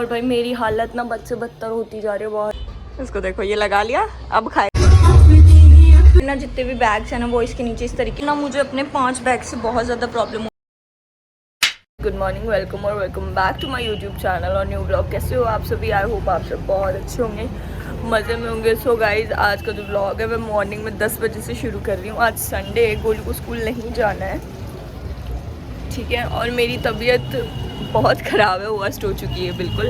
और भाई मेरी हालत ना बद से बदतर होती जा रही है बहुत। इसको देखो, ये लगा लिया, अब खाए ना। जितने भी बैग्स हैं ना वो इसके नीचे इस तरीके ना। मुझे अपने 5 बैग से बहुत ज़्यादा प्रॉब्लम। गुड मॉर्निंग, वेलकम और welcome back to my YouTube channel और न्यू ब्लॉग। कैसे हो आप सभी? आई होप आप सब बहुत अच्छे होंगे, मज़े में होंगे। सो गाइज, आज का जो ब्लॉग है मैं मॉर्निंग में 10 बजे से शुरू कर रही हूँ। आज संडे है, गोलू को स्कूल नहीं जाना है, ठीक है। और मेरी तबीयत बहुत ख़राब है, वर्स्ट हो चुकी है बिल्कुल,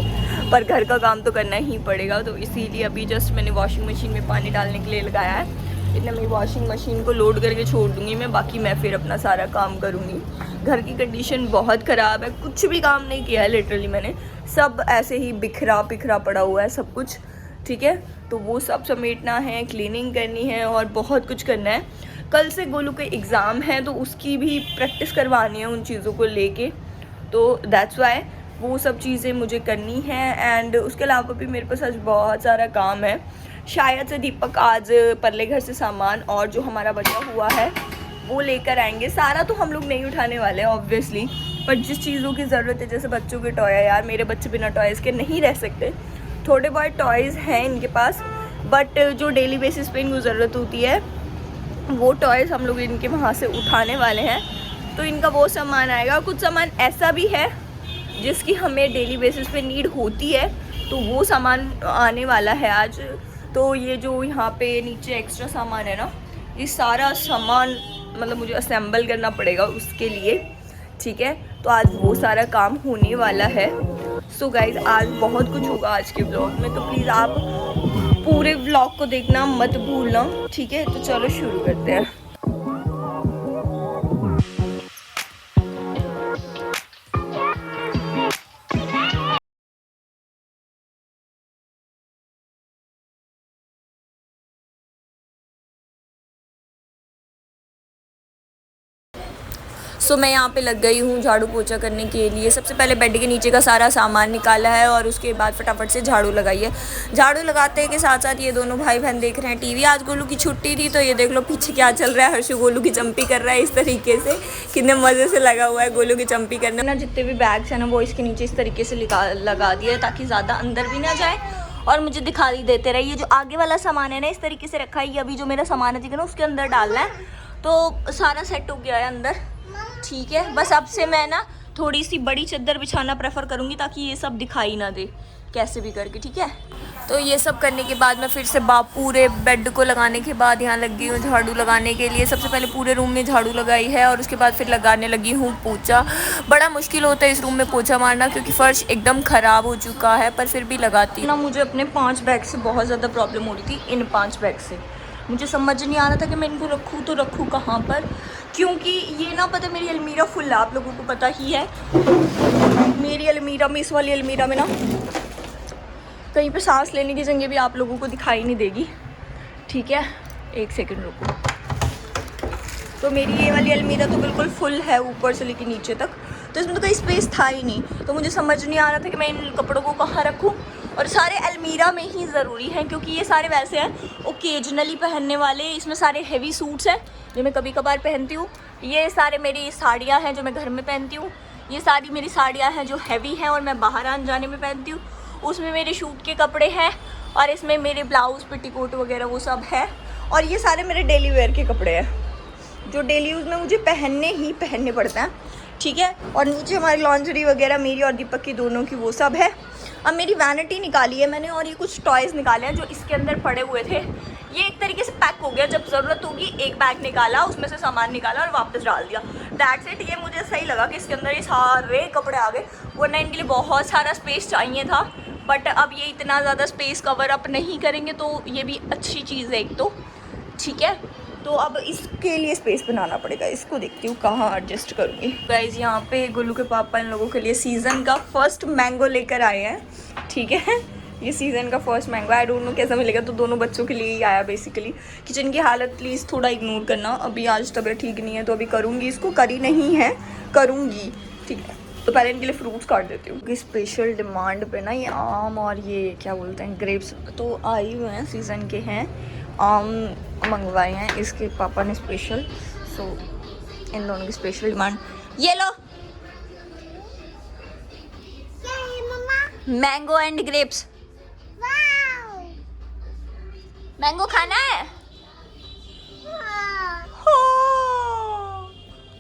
पर घर का काम तो करना ही पड़ेगा। तो इसीलिए अभी जस्ट मैंने वॉशिंग मशीन में पानी डालने के लिए लगाया है। इतना मेरी वॉशिंग मशीन को लोड करके छोड़ दूँगी मैं, बाकी मैं फिर अपना सारा काम करूँगी। घर की कंडीशन बहुत ख़राब है, कुछ भी काम नहीं किया है लिटरली मैंने, सब ऐसे ही बिखरा बिखरा पड़ा हुआ है सब कुछ, ठीक है। तो वो सब समेटना है, क्लीनिंग करनी है और बहुत कुछ करना है। कल से गोलू के एग्ज़ाम है तो उसकी भी प्रैक्टिस करवानी है उन चीज़ों को लेके, तो दैट्स वाई वो सब चीज़ें मुझे करनी है। एंड उसके अलावा भी मेरे पास आज बहुत सारा काम है। शायद से दीपक आज परले घर से सामान और जो हमारा बचा हुआ है वो लेकर आएंगे। सारा तो हम लोग नहीं उठाने वाले हैं ऑब्वियसली, पर जिस चीज़ों की ज़रूरत है, जैसे बच्चों के टॉय है, यार मेरे बच्चे बिना टॉयज़ के नहीं रह सकते। थोड़े बहुत टॉयज़ हैं इनके पास, बट जो डेली बेसिस पे इनको ज़रूरत होती है वो टॉयज़ हम लोग इनके वहाँ से उठाने वाले हैं। तो इनका वो सामान आएगा। कुछ सामान ऐसा भी है जिसकी हमें डेली बेसिस पे नीड होती है, तो वो सामान आने वाला है आज। तो ये जो यहाँ पे नीचे एक्स्ट्रा सामान है ना, ये सारा सामान मतलब मुझे असेंबल करना पड़ेगा उसके लिए, ठीक है। तो आज वो सारा काम होने वाला है। सो गाइज, आज बहुत कुछ होगा आज के ब्लॉग में, तो प्लीज़ आप पूरे ब्लॉग को देखना मत भूलना, ठीक है। तो चलो शुरू करते हैं। सो मैं यहाँ पे लग गई हूँ झाड़ू पोछा करने के लिए। सबसे पहले बेड के नीचे का सारा सामान निकाला है और उसके बाद फटाफट से झाड़ू लगाई है। झाड़ू लगाते के साथ साथ ये दोनों भाई बहन देख रहे हैं टीवी। आज गोलू की छुट्टी थी, तो ये देख लो पीछे क्या चल रहा है। हर्षु गोलू की चंपी कर रहा है इस तरीके से, कितने मज़े से लगा हुआ है गोलू की चंपी करने ना। जितने भी बैग्स हैं ना वो इसके नीचे इस तरीके से लगा दिए ताकि ज़्यादा अंदर भी ना जाए और मुझे दिखाई देते रहे। ये जो आगे वाला सामान है ना इस तरीके से रखा है, ये अभी जो मेरा सामान है ठीक है ना उसके अंदर डालना है। तो सारा सेट हो गया है अंदर, ठीक है। बस अब से मैं ना थोड़ी सी बड़ी चादर बिछाना प्रेफर करूँगी ताकि ये सब दिखाई ना दे कैसे भी करके, ठीक है। तो ये सब करने के बाद मैं फिर से पूरे बेड को लगाने के बाद यहाँ लग गई हूँ झाड़ू लगाने के लिए। सबसे पहले पूरे रूम में झाड़ू लगाई है और उसके बाद फिर लगाने लगी हूँ पोछा। बड़ा मुश्किल होता है इस रूम में पोछा मारना क्योंकि फ़र्श एकदम ख़राब हो चुका है, पर फिर भी लगाती ना। मुझे अपने 5 बैग से बहुत ज़्यादा प्रॉब्लम हो रही थी। इन 5 बैग से मुझे समझ नहीं आ रहा था कि मैं इनको रखूँ तो रखूँ कहाँ पर, क्योंकि ये ना पता मेरी अलमीरा फुल है, आप लोगों को पता ही है। मेरी अलमीरा में, इस वाली अलमीरा में ना कहीं पे सांस लेने की जगह भी आप लोगों को दिखाई नहीं देगी, ठीक है। एक सेकंड रुको। तो मेरी ये वाली अलमीरा तो बिल्कुल फुल है ऊपर से लेकर नीचे तक, तो इसमें तो कोई स्पेस था ही नहीं। तो मुझे समझ नहीं आ रहा था कि मैं इन कपड़ों को कहाँ रखूँ, और सारे अलमीरा में ही ज़रूरी हैं क्योंकि ये सारे वैसे हैं ओकेजनली पहनने वाले। इसमें सारे हेवी सूट्स हैं जो मैं कभी कभार पहनती हूँ। ये सारे मेरी साड़ियाँ हैं जो मैं घर में पहनती हूँ। ये सारी मेरी साड़ियाँ हैं जो हैवी हैं और मैं बाहर आने जाने में पहनती हूँ। उसमें मेरे शूट के कपड़े हैं और इसमें मेरे ब्लाउज़ पेटीकोट वगैरह वो सब है। और ये सारे मेरे डेली वेयर के कपड़े हैं जो डेली यूज़ में मुझे पहनने पड़ते हैं, ठीक है। और नीचे हमारी लॉन्ड्री वगैरह मेरी और दीपक की दोनों की वो सब है। अब मेरी वैनिटी निकाली है मैंने और ये कुछ टॉयज़ निकाले हैं जो इसके अंदर पड़े हुए थे। ये एक तरीके से पैक हो गया, जब ज़रूरत होगी एक बैग निकाला, उसमें से सामान निकाला और वापस डाल दिया, दैट्स इट। ये मुझे सही लगा कि इसके अंदर ये सारे कपड़े आ गए, वरना इनके लिए बहुत सारा स्पेस चाहिए था। बट अब ये इतना ज़्यादा स्पेस कवर अप नहीं करेंगे, तो ये भी अच्छी चीज़ है एक तो, ठीक है। तो अब इसके लिए स्पेस बनाना पड़ेगा। इसको देखती हूँ कहाँ एडजस्ट करूँगी। गाइज, यहाँ पे गोलू के पापा इन लोगों के लिए सीज़न का फर्स्ट मैंगो लेकर आए हैं, ठीक है। ये सीज़न का first mango, I don't know कैसा मिलेगा, तो दोनों बच्चों के लिए ही आया बेसिकली। किचन की हालत प्लीज़ थोड़ा इग्नोर करना, अभी आज तबीयत ठीक नहीं है तो अभी करूँगी इसको, करी नहीं है करूँगी, ठीक है। तो पहले इनके लिए फ्रूट्स काट देती हूँ कि स्पेशल डिमांड पे ना ये आम और ये क्या बोलते हैं ग्रेप्स तो आए हुए हैं, सीज़न के हैं। आम मंगवाए हैं इसके पापा ने स्पेशल, सो इन दोनों की स्पेशल डिमांड। ये लो मैंगो एंड ग्रेप्स। मैंगो खाना है?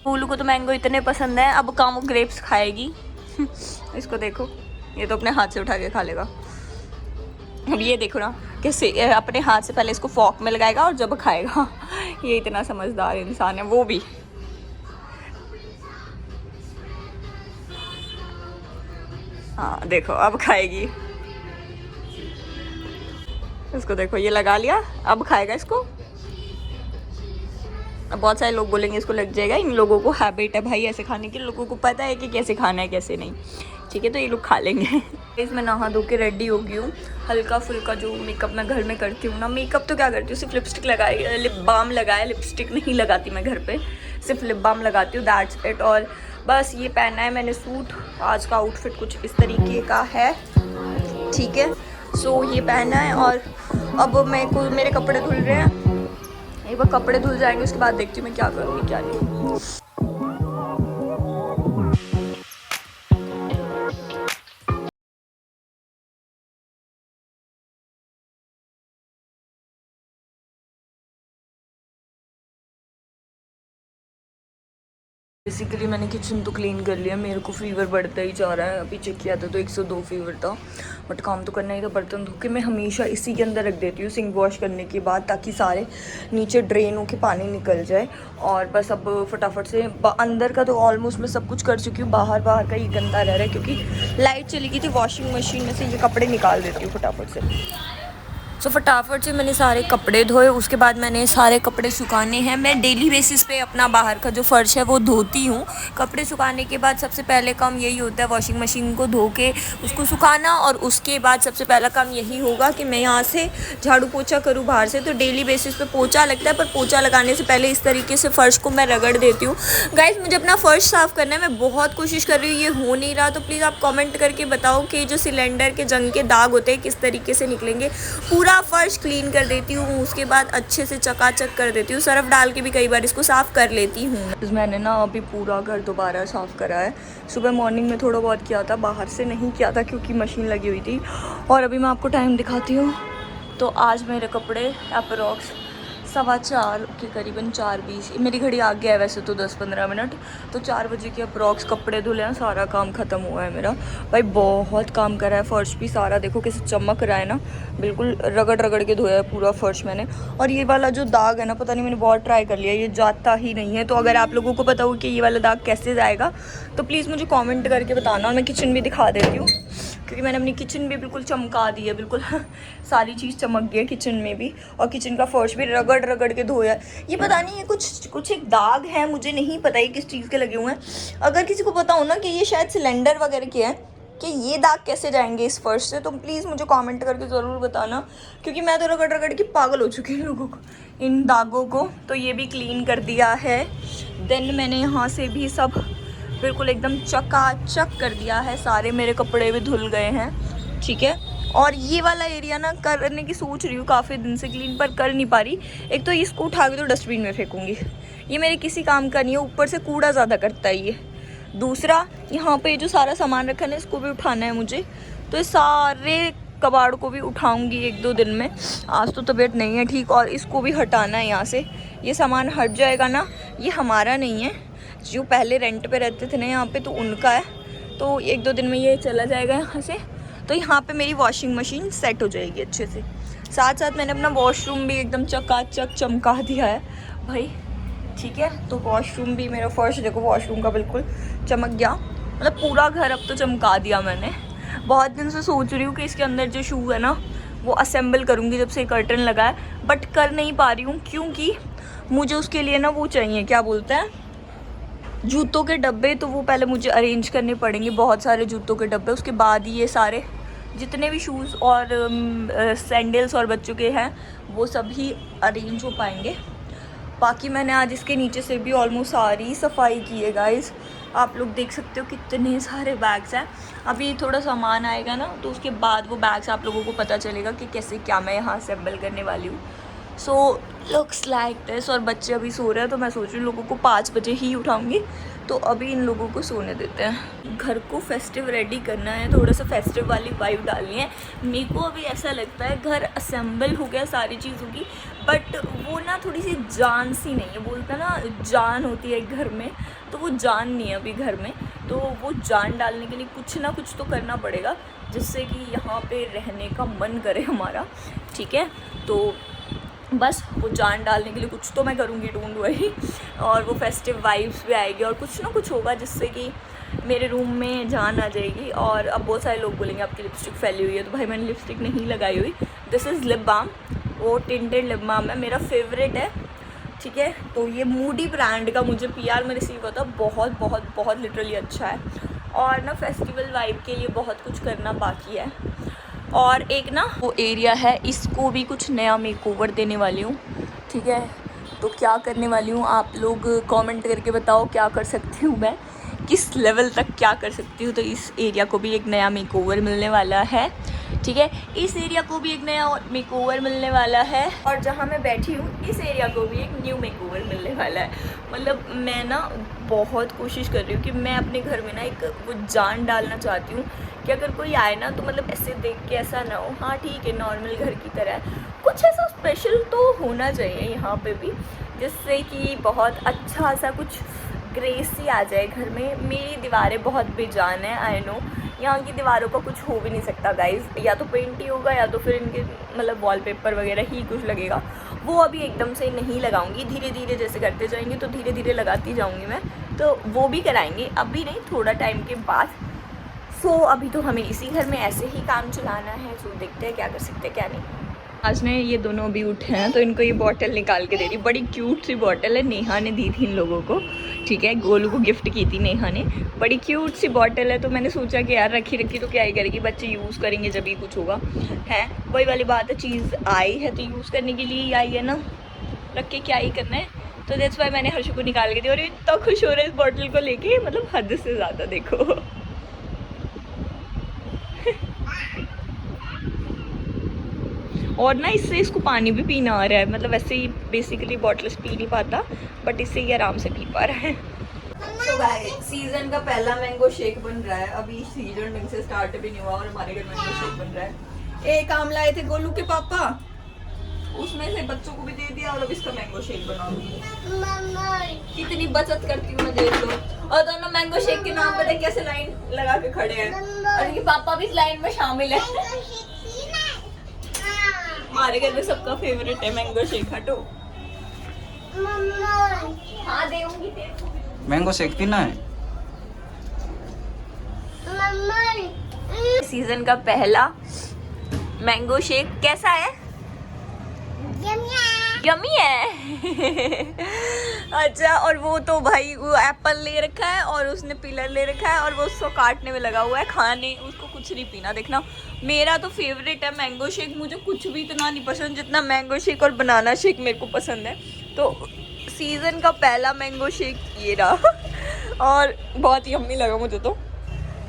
फूलू को तो मैंगो इतने पसंद है, अब काम वो ग्रेप्स खाएगी। इसको देखो, ये तो अपने हाथ से उठा के खा लेगा। अब ये देखो ना कैसे अपने हाथ से पहले इसको फॉर्क में लगाएगा और जब खाएगा। ये इतना समझदार इंसान है वो भी। हाँ देखो अब खाएगी। इसको देखो, ये लगा लिया, अब खाएगा इसको। अब बहुत सारे लोग बोलेंगे इसको लग जाएगा, इन लोगों को हैबिट है भाई ऐसे खाने की, लोगों को पता है कि कैसे खाना है कैसे नहीं। ठीक है, तो ये लोग खा लेंगे। मैं नहा धो के रेडी हो गई हूँ। हल्का फुल्का जो मेकअप मैं घर में करती हूँ ना, मेकअप तो क्या करती हूँ, सिर्फ लिपस्टिक लगाई, लिप बाम लगाया, लिपस्टिक नहीं लगाती मैं घर पे, सिर्फ लिप बाम लगाती हूँ, दैट्स इट। और बस ये पहना है मैंने सूट। आज का आउटफिट कुछ इस तरीके का है, ठीक है। सो ये पहना है और अब मेरे कपड़े धुल रहे हैं। एक बार कपड़े धुल जाएंगे उसके बाद देखती हूँ मैं क्या करूँगी क्या नहीं। बेसिकली मैंने किचन तो क्लीन कर लिया। मेरे को फीवर बढ़ता ही जा रहा है, अभी चेक किया था तो 102 फीवर था, बट काम तो करना ही था। बर्तन धो के मैं हमेशा इसी के अंदर रख देती हूँ सिंक वॉश करने के बाद, ताकि सारे नीचे ड्रेन हो के पानी निकल जाए। और बस अब फटाफट से अंदर का तो ऑलमोस्ट मैं सब कुछ कर चुकी हूँ, बाहर का ये गंदा रह रहा है क्योंकि लाइट चली गई थी। वॉशिंग मशीन में से ये कपड़े निकाल देती हूँ फटाफट से। सो फटाफट से मैंने सारे कपड़े धोए, उसके बाद मैंने सारे कपड़े सुखाने हैं। मैं डेली बेसिस पे अपना बाहर का जो फर्श है वो धोती हूँ। कपड़े सुखाने के बाद सबसे पहले काम यही होता है वॉशिंग मशीन को धो के उसको सुखाना, और उसके बाद सबसे पहला काम यही होगा कि मैं यहाँ से झाड़ू पोछा करूँ बाहर से। तो डेली बेसिस पे पोछा लगता है, पर पोछा लगाने से पहले इस तरीके से फ़र्श को मैं रगड़ देती हूँ। गाइस मुझे अपना फ़र्श साफ़ करना है, मैं बहुत कोशिश कर रही हूँ, ये हो नहीं रहा। तो प्लीज़ आप कॉमेंट करके बताओ कि जो सिलेंडर के जंग के दाग होते हैं किस तरीके से निकलेंगे। पूरा फर्श क्लीन कर देती हूँ, उसके बाद अच्छे से चकाचक कर देती हूँ, सर्फ डाल के भी कई बार इसको साफ़ कर लेती हूँ। मैंने ना अभी पूरा घर दोबारा साफ़ करा है। सुबह मॉर्निंग में थोड़ा बहुत किया था, बाहर से नहीं किया था क्योंकि मशीन लगी हुई थी। और अभी मैं आपको टाइम दिखाती हूँ। तो आज मेरे कपड़े अप्रॉक्स 4:15 के करीबन 4:20, मेरी घड़ी आ गया है वैसे तो 10-15 मिनट, तो 4 बजे के अप्रॉक्स कपड़े धुले हैं। सारा काम ख़त्म हुआ है मेरा। भाई बहुत काम करा है, फ़र्श भी सारा देखो कैसे चमक रहा है ना, बिल्कुल रगड़ रगड़ के धोया है पूरा फ़र्श मैंने। और ये वाला जो दाग है ना, पता नहीं मैंने बहुत ट्राई कर लिया, ये जाता ही नहीं है। तो अगर आप लोगों को पता हो कि ये वाला दाग कैसे जाएगा तो प्लीज़ मुझे कॉमेंट करके बताना। और मैं किचन भी दिखा देती हूँ क्योंकि मैंने अपनी किचन भी बिल्कुल चमका दी है, बिल्कुल सारी चीज़ चमक गई है किचन में भी। और किचन का फर्श भी रगड़ रगड़ के धोया। ये पता नहीं, ये कुछ एक दाग है, मुझे नहीं पता ये किस चीज़ के लगे हुए हैं। अगर किसी को पता हो ना कि ये शायद सिलेंडर वगैरह के हैं, कि ये दाग कैसे जाएंगे इस फर्श से, तो प्लीज़ मुझे कमेंट करके ज़रूर बताना, क्योंकि मैं तो रगड़ रगड़ के पागल हो चुकी हूँ लोगों को इन दागों को। तो ये भी क्लीन कर दिया है। देन मैंने यहाँ से भी सब बिल्कुल एकदम चकाचक कर दिया है, सारे मेरे कपड़े भी धुल गए हैं, ठीक है। और ये वाला एरिया ना करने की सोच रही हूँ काफ़ी दिन से क्लीन, पर कर नहीं पा रही। एक तो इसको उठा के तो डस्टबिन में फेंकूँगी, ये मेरे किसी काम का नहीं है, ऊपर से कूड़ा ज़्यादा करता है ये। दूसरा यहाँ पे जो सारा सामान रखा है इसको भी उठाना है मुझे, तो ये सारे कबाड़ को भी उठाऊंगी 1-2 दिन में। आज तो तबीयत नहीं है ठीक, और इसको भी हटाना है यहाँ से। ये सामान हट जाएगा ना, ये हमारा नहीं है, जो पहले रेंट पे रहते थे ना यहाँ पे, तो उनका है। तो 1-2 दिन में ये चला जाएगा यहाँ से। तो यहाँ पे मेरी वॉशिंग मशीन सेट हो जाएगी अच्छे से। साथ साथ मैंने अपना वॉशरूम भी एकदम चकाचक चमका दिया है भाई, ठीक है। तो वॉशरूम भी मेरा फर्श देखो, वॉशरूम का बिल्कुल चमक गया, मतलब पूरा घर अब तो चमका दिया मैंने। बहुत दिन से सोच रही हूँ कि इसके अंदर जो शू है ना वो असेंबल करूँगी जब से कर्टन लगा है, बट कर नहीं पा रही हूँ क्योंकि मुझे उसके लिए ना वो चाहिए, क्या बोलते हैं, जूतों के डब्बे। तो वो पहले मुझे अरेंज करने पड़ेंगे, बहुत सारे जूतों के डब्बे, उसके बाद ही ये सारे जितने भी शूज़ और सैंडल्स और बच्चों के हैं वो सभी अरेंज हो पाएंगे। बाकी मैंने आज इसके नीचे से भी ऑलमोस्ट सारी सफाई की है गाइस। आप लोग देख सकते हो कितने सारे बैग्स हैं। अभी थोड़ा सामान आएगा ना तो उसके बाद वो बैग्स आप लोगों को पता चलेगा कि कैसे क्या मैं यहाँ असेंबल करने वाली हूँ। सो लुक्स लाइक दिस। और बच्चे अभी सो रहे हैं तो मैं सोच रही हूँ लोगों को 5 बजे ही उठाऊँगी, तो अभी इन लोगों को सोने देते हैं। घर को फेस्टिव रेडी करना है, थोड़ा सा फेस्टिव वाली वाइब डालनी है। मेरे को अभी ऐसा लगता है घर असेंबल हो गया सारी चीज़ों की, बट वो ना थोड़ी सी जान सी नहीं है। बोलता ना जान होती है घर में, तो वो जान नहीं है अभी घर में। तो वो जान डालने के लिए कुछ ना कुछ तो करना पड़ेगा, जिससे कि यहाँ पे रहने का मन करे हमारा। ठीक है, तो बस वो जान डालने के लिए कुछ तो मैं करूँगी, डोंट वरी। और वो फेस्टिव वाइब्स भी आएगी और कुछ ना कुछ होगा जिससे कि मेरे रूम में जान आ जाएगी। और अब बहुत सारे लोग बोलेंगे आपकी लिपस्टिक फैली हुई है, तो भाई मैंने लिपस्टिक नहीं लगाई हुई। दिस इज़ लिप बाम, वो टिंटेड लिप बाम है, मेरा फेवरेट है। ठीक है, तो ये मूडी ब्रांड का मुझे PR में रिसीव होता, बहुत बहुत बहुत लिटरली अच्छा है। और ना फेस्टिवल वाइब के लिए बहुत कुछ करना बाकी है। और एक ना वो एरिया है, इसको भी कुछ नया मेकओवर देने वाली हूँ। ठीक है, तो क्या करने वाली हूँ आप लोग कमेंट करके बताओ, क्या कर सकती हूँ मैं, किस लेवल तक क्या कर सकती हूँ। तो इस एरिया को भी एक नया मेकओवर मिलने वाला है। ठीक है, इस एरिया को भी एक नया मेकओवर मिलने वाला है। और जहाँ मैं बैठी हूँ इस एरिया को भी एक न्यू मेकओवर मिलने वाला है। मतलब मैं ना बहुत कोशिश कर रही हूँ कि मैं अपने घर में ना एक वो जान डालना चाहती हूँ कि अगर कोई आए ना तो मतलब ऐसे देख के ऐसा ना हो, हाँ ठीक है नॉर्मल घर की तरह है, कुछ ऐसा स्पेशल तो होना चाहिए यहाँ पे भी, जिससे कि बहुत अच्छा सा कुछ ग्रेस ही आ जाए घर में। मेरी दीवारें बहुत बेजान है, आई नो, यहाँ की दीवारों का कुछ हो भी नहीं सकता गाइज, या तो पेंट ही होगा या तो फिर इनके मतलब वॉलपेपर वगैरह ही कुछ लगेगा। वो अभी एकदम से नहीं लगाऊंगी, धीरे धीरे जैसे करते जाएंगे तो धीरे धीरे लगाती जाऊंगी मैं, तो वो भी कराएंगे, अभी नहीं, थोड़ा टाइम के बाद। सो अभी तो हमें इसी घर में ऐसे ही काम चलाना है, सो देखते हैं क्या कर सकते हैं क्या नहीं। आज ने ये दोनों अभी उठे हैं तो इनको ये बॉटल निकाल के दे रही, बड़ी क्यूट सी बॉटल है, नेहा ने दी थी इन लोगों को। ठीक है, गोलू को गिफ्ट की थी नेहा ने, बड़ी क्यूट सी बॉटल है। तो मैंने सोचा कि यार रखी रखी तो क्या ही करेगी, बच्चे यूज़ करेंगे जब ही कुछ होगा, है वही वाली बात है। चीज़ आई है तो यूज़ करने के लिए ही आई है ना, रख के क्या ही करना है। तो दैट्स वाई मैंने हर्षु को निकाल के दी, और इतना खुश हो रहा है इस बॉटल को लेके, मतलब हद से ज़्यादा। देखो और ना इससे इसको पानी भी पीना आ रहा है, मतलब वैसे ही बेसिकली बॉटल्स पी नहीं पाता, बट इससे ये आराम से पी पा रहा है। तो गाइस सीजन का पहला मैंगो शेक बन रहा है, अभी सीजन ढंग से स्टार्ट भी नहीं हुआ और हमारे घर मैंगो शेक बन रहा है। एक आम लाए थे गोलू के पापा, उसमें से बच्चों को भी दे दिया और अब इसका मैंगो शेक बनाऊंगी। कितनी बचत करती हूँ मैं, देख लो। और दोनों मैंगो शेक के नाम पता कैसे लाइन लगा के खड़े हैं, और इनके पापा भी इस लाइन में शामिल है। हमारे घर में सबका फेवरेट है मैंगो शेक। हटो, हाँ देऊंगी। मैंगो शेक पीना है। सीजन का पहला मैंगो शेक कैसा है? यम्मी है। अच्छा, और वो तो भाई वो एप्पल ले रखा है और उसने पिलर ले रखा है और वो उसको काटने में लगा हुआ है, खाने उसको कुछ नहीं पीना। देखना मेरा तो फेवरेट है मैंगो शेक, मुझे कुछ भी इतना नहीं पसंद जितना मैंगो शेक और बनाना शेक मेरे को पसंद है। तो सीज़न का पहला मैंगो शेक ये रहा और बहुत यम्मी लगा मुझे। तो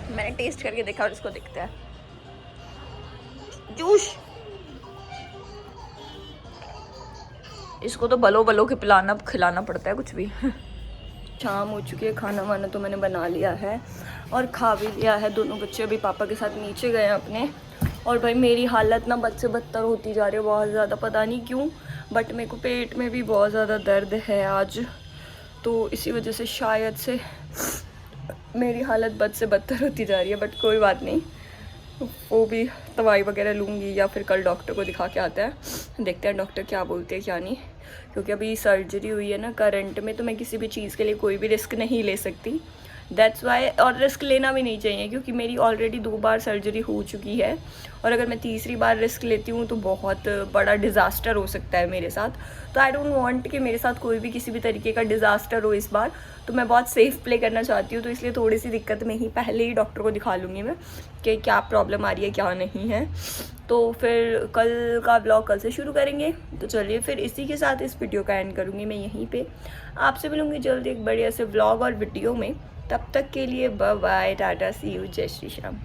मैंने टेस्ट करके देखा और इसको देखते हैं। जूस, इसको तो बलो बलो के खिलाना पड़ता है कुछ भी। शाम हो चुकी है, खाना वाना तो मैंने बना लिया है और खा भी लिया है। दोनों बच्चे अभी पापा के साथ नीचे गए हैं अपने। और भाई मेरी हालत ना बद से बदतर होती जा रही है बहुत ज़्यादा, पता नहीं क्यों, बट मेरे को पेट में भी बहुत ज़्यादा दर्द है आज, तो इसी वजह से शायद से मेरी हालत बद से बदतर होती जा रही है। बट कोई बात नहीं, वो भी दवाई वगैरह लूँगी या फिर कल डॉक्टर को दिखा के आता है, देखते हैं डॉक्टर क्या बोलते हैं क्या नहीं। क्योंकि अभी सर्जरी हुई है ना करंट में, तो मैं किसी भी चीज़ के लिए कोई भी रिस्क नहीं ले सकती, दैट्स वाई। और रिस्क लेना भी नहीं चाहिए क्योंकि मेरी ऑलरेडी 2 बार सर्जरी हो चुकी है, और अगर मैं तीसरी बार रिस्क लेती हूँ तो बहुत बड़ा डिज़ास्टर हो सकता है मेरे साथ। तो आई डोंट वांट कि मेरे साथ कोई भी किसी भी तरीके का डिज़ास्टर हो इस बार, तो मैं बहुत सेफ़ प्ले करना चाहती हूँ। तो इसलिए थोड़ी सी दिक्कत में ही पहले ही डॉक्टर को दिखा लूँगी मैं कि क्या प्रॉब्लम आ रही है क्या नहीं है। तो फिर कल का ब्लॉग कल से शुरू करेंगे। तो चलिए फिर इसी के साथ इस वीडियो का एंड करूँगी मैं यहीं पे। आपसे मिलूँगी जल्दी एक बढ़िया से ब्लॉग और वीडियो में, तब तक के लिए bye bye, tata, see you, जय श्री श्याम।